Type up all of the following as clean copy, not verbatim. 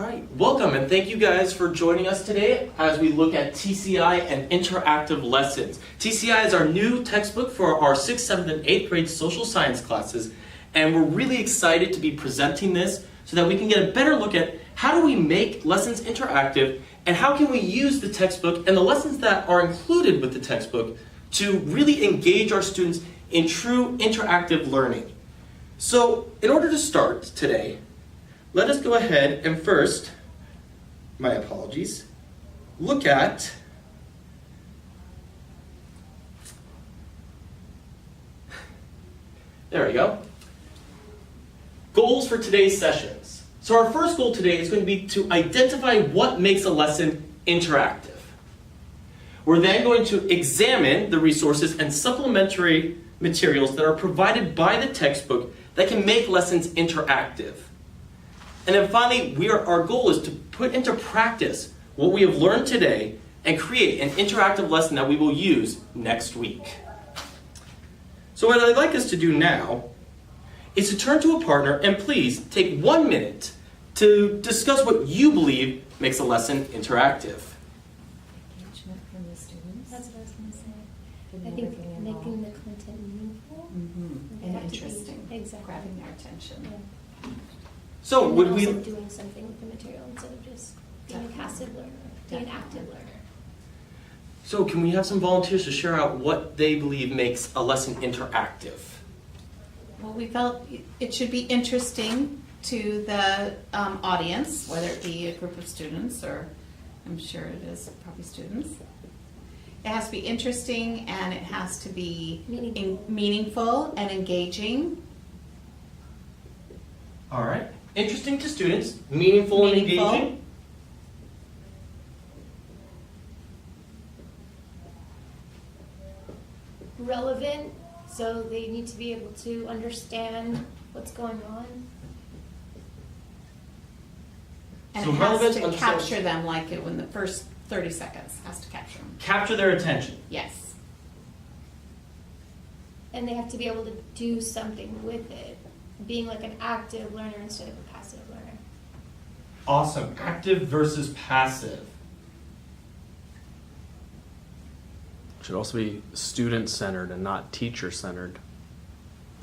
All right, welcome and thank you guys for joining us today as we look at TCI and Interactive Lessons. TCI is our new textbook for our 6th, 7th, and 8th grade social science classes, and we're really excited to be presenting this so that we can get a better look at how do we make lessons interactive and how can we use the textbook and the lessons that are included with the textbook to really engage our students in true interactive learning. So, in order to start today, let us go ahead and first, my apologies, look at there we go. Goals for today's sessions. So our first goal today is going to be to identify what makes a lesson interactive. We're then going to examine the resources and supplementary materials that are provided by the textbook that can make lessons interactive. And then finally, our goal is to put into practice what we have learned today and create an interactive lesson that we will use next week. So what I'd like us to do now is to turn to a partner and please take 1 minute to discuss what you believe makes a lesson interactive. Engagement from the students. That's what I was going to say. I think making the content meaningful And interesting. Exactly. Grabbing their attention. Yeah. So And would then we... also doing something with the material instead of just being a passive learner, being an active learner. So can we have some volunteers to share out what they believe makes a lesson interactive? Well, we felt it should be interesting to the audience, whether it be a group of students or I'm sure it is probably students. It has to be interesting and it has to be meaningful and engaging. All right. Interesting to students, meaningful and engaging. Relevant, so they need to be able to understand what's going on. And So it has relevant, to understand- capture them like it when the first 30 seconds has to capture them. Capture their attention. Yes. And they have to be able to do something with it, being like an active learner instead of a passive learner. Awesome. Active versus passive. Should also be student-centered and not teacher-centered.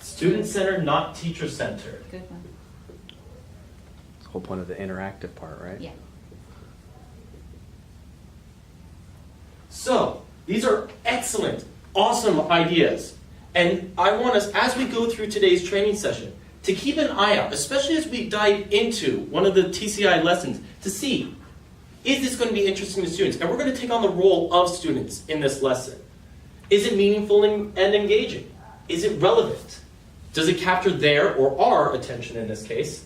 Student-centered, not teacher-centered. Good one. It's the whole point of the interactive part, right? Yeah. So, these are excellent, awesome ideas. And I want us, as we go through today's training session, to keep an eye out, especially as we dive into one of the TCI lessons, to see, is this going to be interesting to students? And we're going to take on the role of students in this lesson. Is it meaningful and engaging? Is it relevant? Does it capture their or our attention in this case?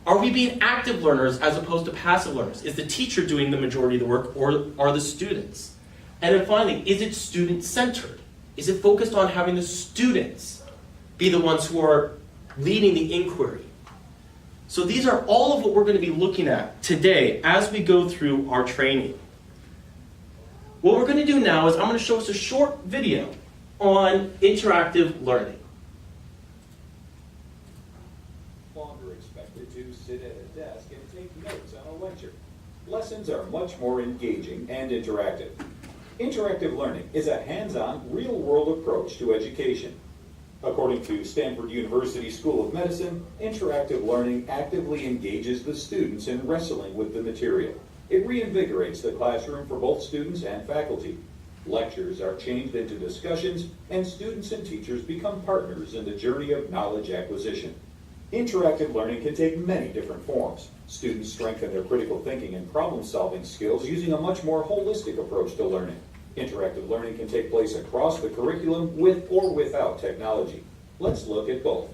Are we being active learners as opposed to passive learners? Is the teacher doing the majority of the work or are the students? And then finally, is it student-centered? Is it focused on having the students be the ones who are leading the inquiry? So these are all of what we're going to be looking at today as we go through our training. What we're going to do now is I'm going to show us a short video on interactive learning. Longer expected to sit at a desk and take notes on a lecture. Lessons are much more engaging and interactive. Interactive learning is a hands-on, real-world approach to education. According to Stanford University School of Medicine, interactive learning actively engages the students in wrestling with the material. It reinvigorates the classroom for both students and faculty. Lectures are changed into discussions, and students and teachers become partners in the journey of knowledge acquisition. Interactive learning can take many different forms. Students strengthen their critical thinking and problem-solving skills using a much more holistic approach to learning. Interactive learning can take place across the curriculum with or without technology. Let's look at both.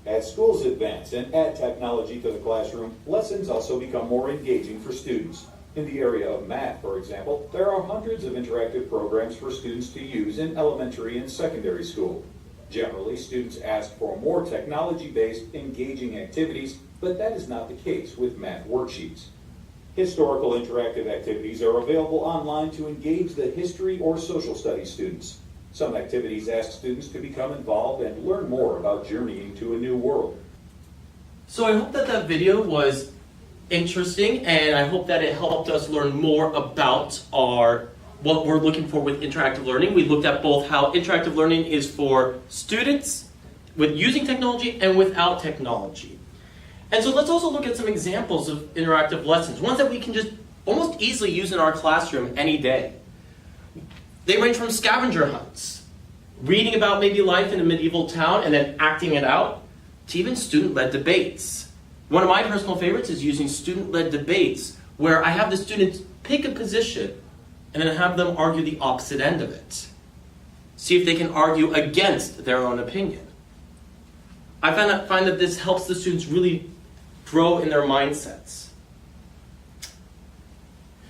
As schools advance and add technology to the classroom, lessons also become more engaging for students. In the area of math, for example, there are hundreds of interactive programs for students to use in elementary and secondary school. Generally, students ask for more technology-based, engaging activities, but that is not the case with math worksheets. Historical interactive activities are available online to engage the history or social studies students. Some activities ask students to become involved and learn more about journeying to a new world. So I hope that that video was interesting, and I hope that it helped us learn more about what we're looking for with interactive learning. We looked at both how interactive learning is for students with using technology and without technology. And so let's also look at some examples of interactive lessons, ones that we can just almost easily use in our classroom any day. They range from scavenger hunts, reading about maybe life in a medieval town and then acting it out, to even student-led debates. One of my personal favorites is using student-led debates, where I have the students pick a position and then have them argue the opposite end of it. See if they can argue against their own opinion. I find that this helps the students really grow in their mindsets.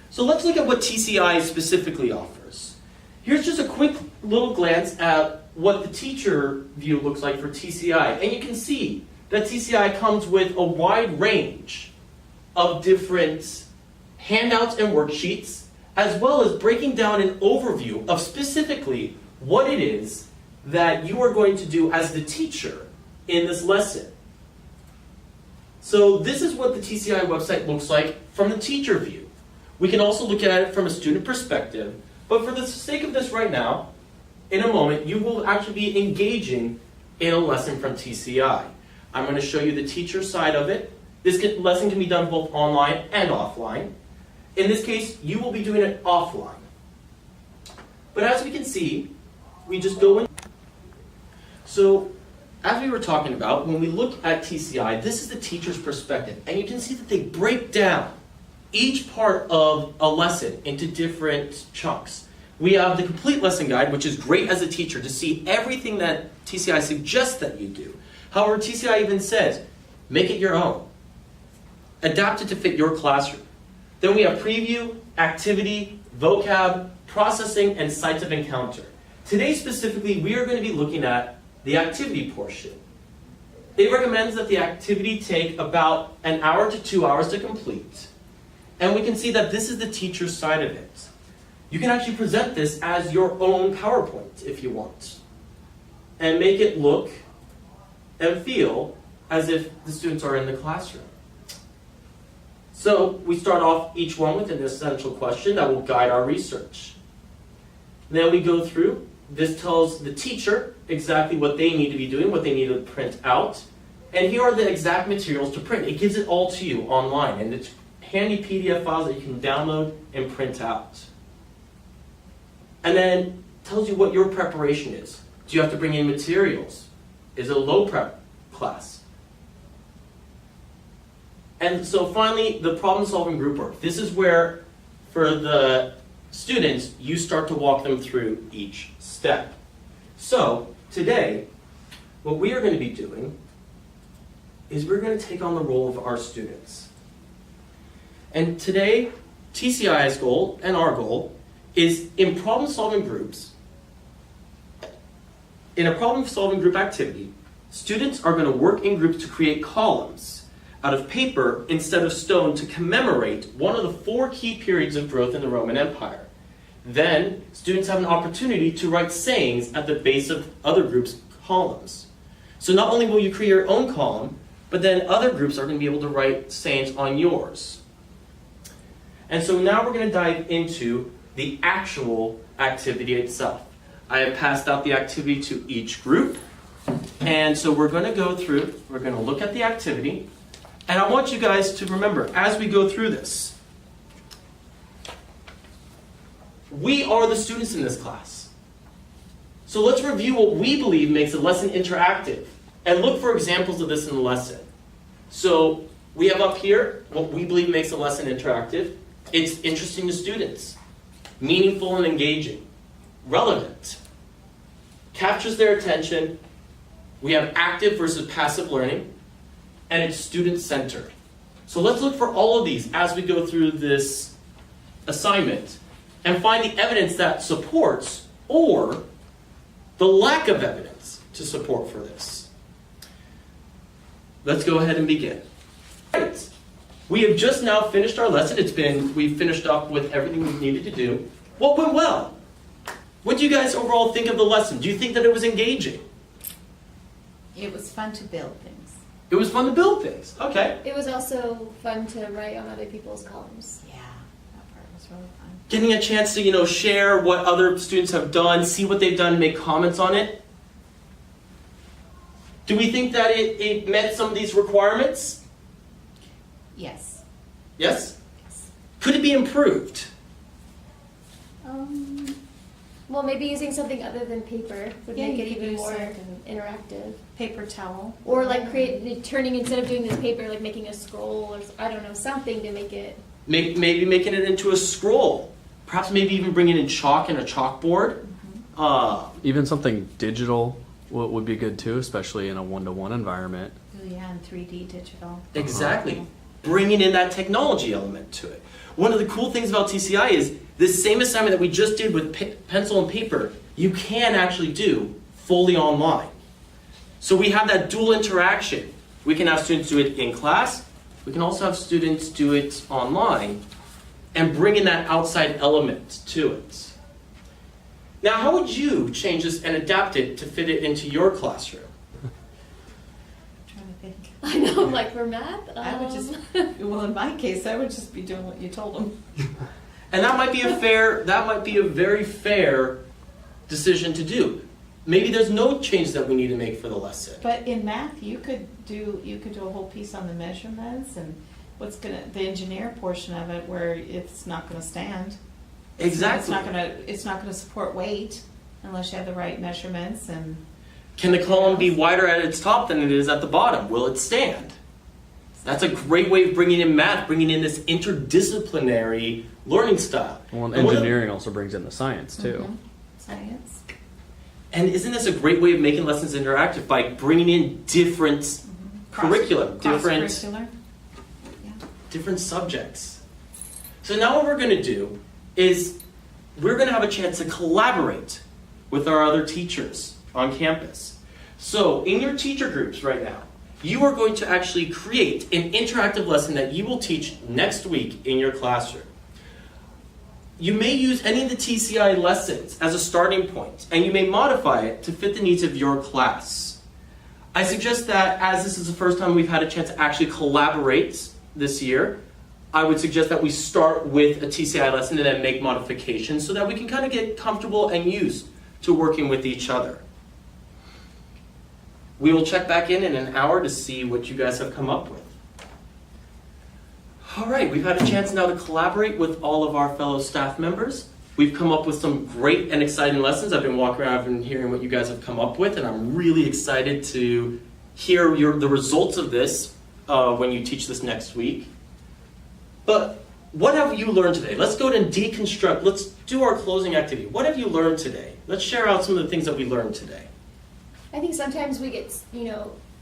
So let's look at what TCI specifically offers. Here's just a quick little glance at what the teacher view looks like for TCI. And you can see that TCI comes with a wide range of different handouts and worksheets, as well as breaking down an overview of specifically what it is that you are going to do as the teacher in this lesson. So this is what the TCI website looks like from the teacher view. We can also look at it from a student perspective, but for the sake of this right now, in a moment, you will actually be engaging in a lesson from TCI. I'm going to show you the teacher side of it. This lesson can be done both online and offline. In this case, you will be doing it offline. But as we can see, we just go in. So, as we were talking about, when we look at TCI, this is the teacher's perspective. And you can see that they break down each part of a lesson into different chunks. We have the complete lesson guide, which is great as a teacher to see everything that TCI suggests that you do. However, TCI even says, make it your own. Adapt it to fit your classroom. Then we have preview, activity, vocab, processing, and sites of encounter. Today specifically, we are going to be looking at the activity portion. It recommends that the activity take about an hour to 2 hours to complete. And we can see that this is the teacher's side of it. You can actually present this as your own PowerPoint if you want, and make it look and feel as if the students are in the classroom. So we start off each one with an essential question that will guide our research. Then we go through. This tells the teacher exactly what they need to be doing, what they need to print out. And here are the exact materials to print. It gives it all to you online, and it's handy PDF files that you can download and print out. And then tells you what your preparation is. Do you have to bring in materials? Is it a low prep class? And so finally, the problem-solving group work. This is where, for the students, you start to walk them through each step. So today, what we are going to be doing is we're going to take on the role of our students. And today, TCI's goal and our goal is in problem-solving groups. In a problem-solving group activity, students are going to work in groups to create columns out of paper instead of stone to commemorate one of the 4 key periods of growth in the Roman Empire. Then, students have an opportunity to write sayings at the base of other groups' columns. So not only will you create your own column, but then other groups are going to be able to write sayings on yours. And so now we're going to dive into the actual activity itself. I have passed out the activity to each group. And so we're going to go through, we're going to look at the activity. And I want you guys to remember, as we go through this, we are the students in this class. So let's review what we believe makes a lesson interactive and look for examples of this in the lesson. So we have up here what we believe makes a lesson interactive. It's interesting to students, meaningful and engaging, relevant, captures their attention. We have active versus passive learning, and it's student-centered. So let's look for all of these as we go through this assignment and find the evidence that supports or the lack of evidence to support for this. Let's go ahead and begin. Right. We have just now finished our lesson. We've finished up with everything we needed to do. What went well? What do you guys overall think of the lesson? Do you think that it was engaging? It was fun to build things. It was fun to build things. Okay. It was also fun to write on other people's columns. Yeah, that part was really fun. Getting a chance to, share what other students have done, see what they've done, make comments on it. Do we think that it met some of these requirements? Yes. Yes? Yes. Could it be improved? Well, maybe using something other than paper would Yeah, make you it could even use more something. interactive. Paper towel. Or like turning, instead of doing the paper, like making a scroll or I don't know, something to make it. Maybe making it into a scroll. Perhaps maybe even bringing in chalk and a chalkboard. Even something digital would be good too, especially in a one-to-one environment. Oh, yeah, and 3D digital. Exactly. Bringing in that technology element to it. One of the cool things about TCI is this same assignment that we just did with pencil and paper, you can actually do fully online. So we have that dual interaction. We can have students do it in class. We can also have students do it online and bring in that outside element to it. Now, how would you change this and adapt it to fit it into your classroom? I'm trying to think. I know, like for math. I would just, well, in my case, I would just be doing what you told them. And that might be a very fair decision to do. Maybe there's no change that we need to make for the lesson. But in math, you could do a whole piece on the measurements and the engineer portion of it where it's not gonna stand. Exactly. It's not gonna support weight unless you have the right measurements and. Can the column be wider at its top than it is at the bottom? Will it stand? That's a great way of bringing in math, bringing in this interdisciplinary learning style. Well, and And engineering also brings in the science too. Mhm. Science. And isn't this a great way of making lessons interactive by bringing in different curriculum, Cross-curricular. Yeah. different subjects? So now what we're going to do is we're going to have a chance to collaborate with our other teachers on campus. So in your teacher groups right now, you are going to actually create an interactive lesson that you will teach next week in your classroom. You may use any of the TCI lessons as a starting point, and you may modify it to fit the needs of your class. I suggest that as this is the first time we've had a chance to actually collaborate this year, I would suggest that we start with a TCI lesson and then make modifications so that we can kind of get comfortable and used to working with each other. We will check back in an hour to see what you guys have come up with. All right, we've had a chance now to collaborate with all of our fellow staff members. We've come up with some great and exciting lessons. I've been walking around and hearing what you guys have come up with, and I'm really excited to hear the results of this when you teach this next week. But what have you learned today? Let's go and deconstruct. Let's do our closing activity. What have you learned today? Let's share out some of the things that we learned today. I think sometimes we get,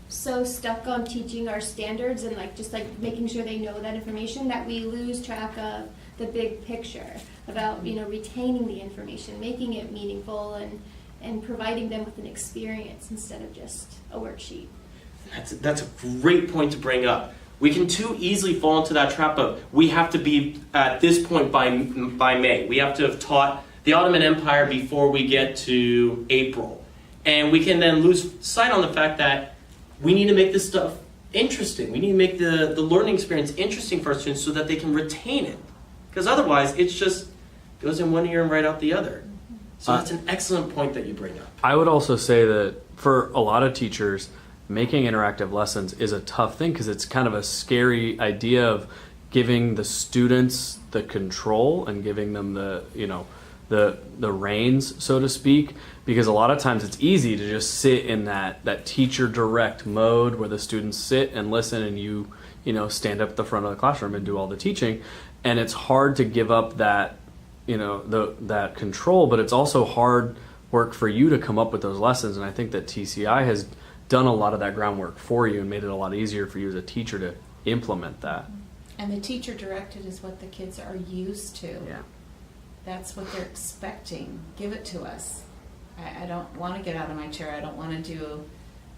so stuck on teaching our standards and just making sure they know that information that we lose track of the big picture about, retaining the information, making it meaningful and providing them with an experience instead of just a worksheet. That's a great point to bring up. We can too easily fall into that trap of we have to be at this point by May. We have to have taught the Ottoman Empire before we get to April. And we can then lose sight on the fact that we need to make this stuff interesting. We need to make the learning experience interesting for our students so that they can retain it. Because otherwise, it just goes in one ear and right out the other. So that's an excellent point that you bring up. I would also say that for a lot of teachers, making interactive lessons is a tough thing because it's kind of a scary idea of giving the students the control and giving them the reins, so to speak, because a lot of times it's easy to just sit in that teacher direct mode where the students sit and listen and you stand up at the front of the classroom and do all the teaching, and it's hard to give up that that control, but it's also hard work for you to come up with those lessons. And I think that TCI has done a lot of that groundwork for you and made it a lot easier for you as a teacher to implement that. And the teacher directed is what the kids are used to. Yeah. That's what they're expecting. Give it to us. I don't want to get out of my chair. I don't want to do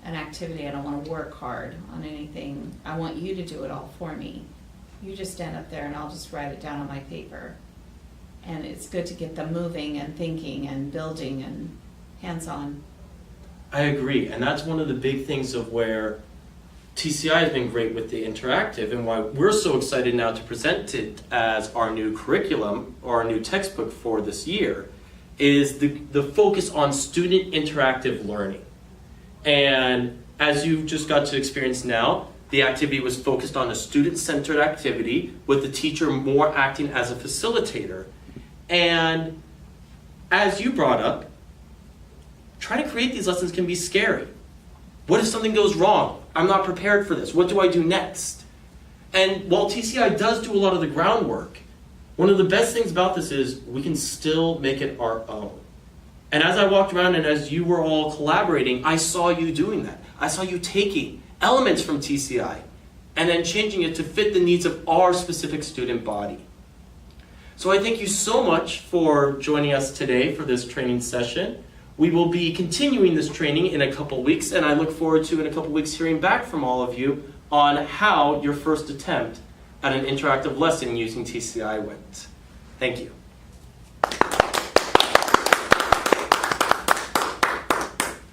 an activity. I don't want to work hard on anything. I want you to do it all for me. You just stand up there and I'll just write it down on my paper. And it's good to get them moving and thinking and building and hands-on. I agree, and that's one of the big things of where TCI has been great with the interactive, and why we're so excited now to present it as our new curriculum or our new textbook for this year is the focus on student interactive learning. And as you've just got to experience now, the activity was focused on a student-centered activity with the teacher more acting as a facilitator. And as you brought up, trying to create these lessons can be scary. What if something goes wrong? I'm not prepared for this. What do I do next? And while TCI does do a lot of the groundwork, one of the best things about this is we can still make it our own. And as I walked around and as you were all collaborating, I saw you doing that. I saw you taking elements from TCI and then changing it to fit the needs of our specific student body. So I thank you so much for joining us today for this training session. We will be continuing this training in a couple weeks, and I look forward to, in a couple weeks, hearing back from all of you on how your first attempt at an interactive lesson using TCI went. Thank you.